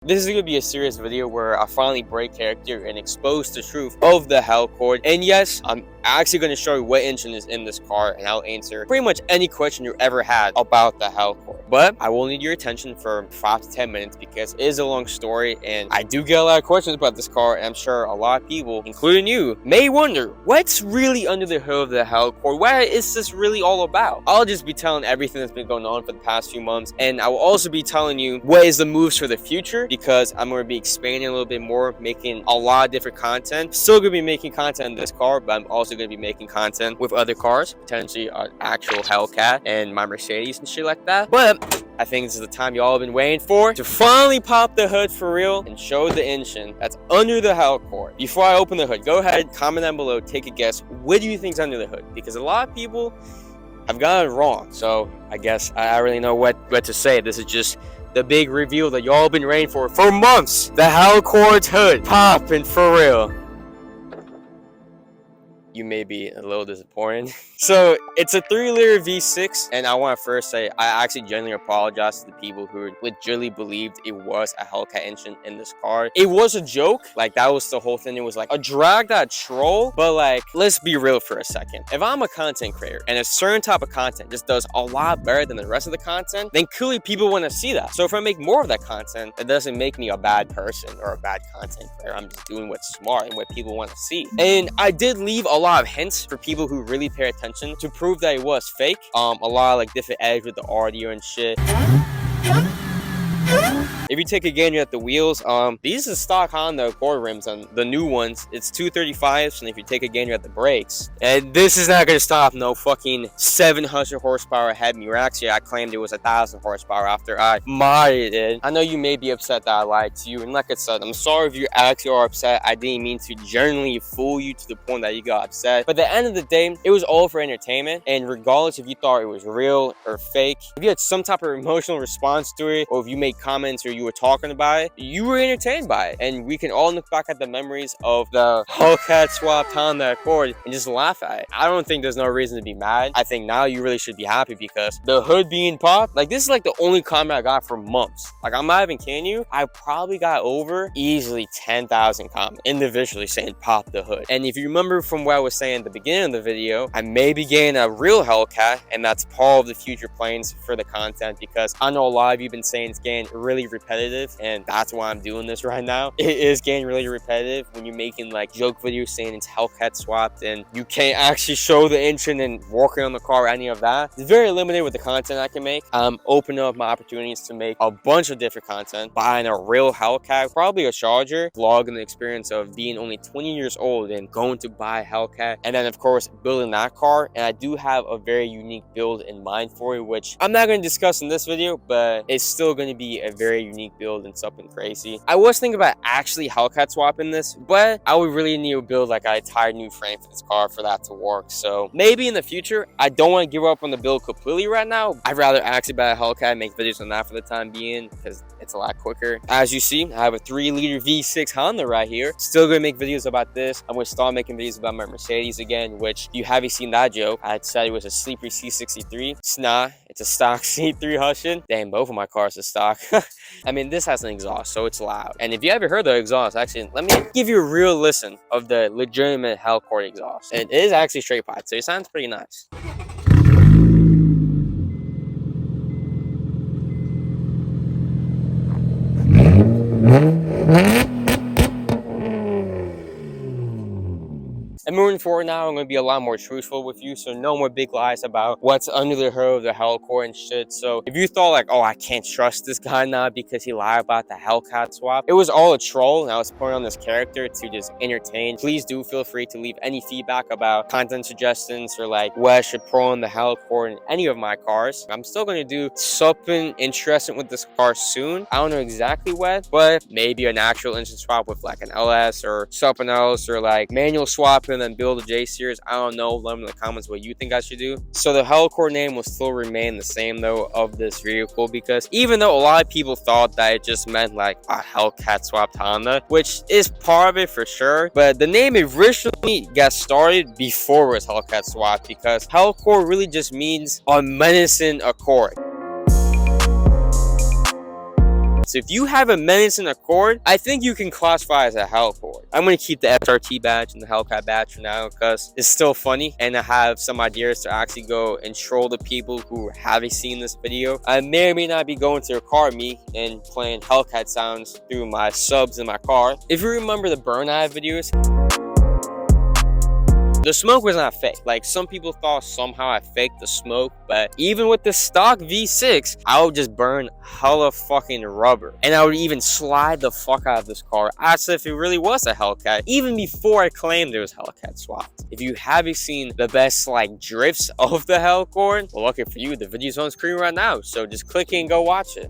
This is going to be a serious video where I finally break character and expose the truth of the Hellcord. And yes, I'm actually going to show you what engine is in this car, and I'll answer pretty much any question you ever had about the Hellcord. But I will need your attention for 5 to 10 minutes because it is a long story, and I do get a lot of questions about this car, and I'm sure a lot of people, including you, may wonder what's really under the hood of the Hellcord. What is this really all about? I'll just be telling everything that's been going on for the past few months, and I will also be telling you what is the moves for the future, because I'm going to be expanding a little bit more, making a lot of different content. Still going to be making content in this car, but I'm also going to be making content with other cars, potentially an actual Hellcat and my Mercedes and shit like that. But I think this is the time y'all have been waiting for, to finally pop the hood for real and show the engine that's under the Hellcord. Before I open the hood, go ahead, comment down below, take a guess. What do you think's under the hood? Because a lot of people have gotten it wrong. So I guess I really know what to say. This is just the big reveal that y'all been waiting for months. The Hellcord's hood popping for real. You may be a little disappointed. So it's a 3-liter V6, and I want to first say I actually genuinely apologize to the people who legitimately believed it was a Hellcat engine in this car. It was a joke, like that was the whole thing. It was like a drag that troll, but like, let's be real for a second. If I'm a content creator and a certain type of content just does a lot better than the rest of the content, then clearly people want to see that. So if I make more of that content, it doesn't make me a bad person or a bad content creator. I'm just doing what's smart and what people want to see. And I did leave a lot of hints for people who really pay attention to prove that it was fake. A lot of like different edge with the audio and shit. If you take a gander at the wheels, these are stock Honda Accord rims on the new ones. It's 235s, and if you take a gander at the brakes, and this is not gonna stop no fucking 700 horsepower ahead of me. Or actually, I claimed it was 1,000 horsepower after I modded it. I know you may be upset that I lied to you, and like I said, I'm sorry if you actually are upset. I didn't mean to genuinely fool you to the point that you got upset. But at the end of the day, it was all for entertainment, and regardless if you thought it was real or fake, if you had some type of emotional response to it, or if you made comments or you were talking about it, you were entertained by it. And we can all look back at the memories of the Hellcat swapped Honda Accord and just laugh at it. I don't think there's no reason to be mad. I think now you really should be happy because the hood being popped, like this is like the only comment I got for months. Like I'm not even kidding you, I probably got over easily 10,000 comments individually saying pop the hood. And if you remember from what I was saying at the beginning of the video, I may be getting a real Hellcat, and that's part of the future plans for the content, because I know a lot of you have been saying it's getting really repetitive, and that's why I'm doing this right now. It is getting really repetitive when you're making like joke videos saying it's Hellcat swapped and you can't actually show the engine and working on the car or any of that. It's very limited with the content I can make. I'm opening up my opportunities to make a bunch of different content, buying a real Hellcat, probably a Charger, vlogging the experience of being only 20 years old and going to buy a Hellcat, and then of course building that car. And I do have a very unique build in mind for it, which I'm not going to discuss in this video, but it's still going to be a very unique build and something crazy. I was thinking about actually Hellcat swapping this, but I would really need to build like an entire new frame for this car for that to work. So maybe in the future. I don't want to give up on the build completely right now. I'd rather actually buy a Hellcat and make videos on that for the time being, because it's a lot quicker. As you see, I have a 3-liter V6 Honda right here. Still gonna make videos about this. I'm gonna start making videos about my Mercedes again, which you haven't seen that joke. I said it was a sleeper C63. It's not. It's a stock C3 Hushin. Damn, both of my cars are stock. I mean, this has an exhaust, so it's loud. And if you ever heard the exhaust, actually, let me give you a real listen of the legitimate Hellcord exhaust. And it is actually straight pipe, so it sounds pretty nice. And moving forward now, I'm going to be a lot more truthful with you, so no more big lies about what's under the hood of the Hellcord and shit. So if you thought like, oh, I can't trust this guy now because he lied about the Hellcat swap, it was all a troll, and I was putting on this character to just entertain. Please do feel free to leave any feedback about content suggestions or like what I should pro on the Hellcord and any of my cars. I'm still going to do something interesting with this car soon. I don't know exactly what, but maybe an actual engine swap with like an LS or something else, or like manual swapping and then build a J series. I don't know. Let me know in the comments what you think I should do. So the Hellcord name will still remain the same though of this vehicle, because even though a lot of people thought that it just meant like a Hellcat swapped Honda, which is part of it for sure, but the name originally got started before it was Hellcat swapped, because Hellcord really just means a menacing Accord. So if you have a menacing Accord, I think you can classify as a Hellcord. I'm going to keep the SRT badge and the Hellcat badge for now because it's still funny, and I have some ideas to actually go and troll the people who haven't seen this video. I may or may not be going to their car me and playing Hellcat sounds through my subs in my car. If you remember the burnout videos, the smoke was not fake. Like, some people thought somehow I faked the smoke, but even with the stock V6, I would just burn hella fucking rubber. And I would even slide the fuck out of this car as if it really was a Hellcat, even before I claimed it was Hellcat swapped. If you haven't seen the best like drifts of the Hellcord, well, lucky for you, the video's on screen right now, so just click it and go watch it.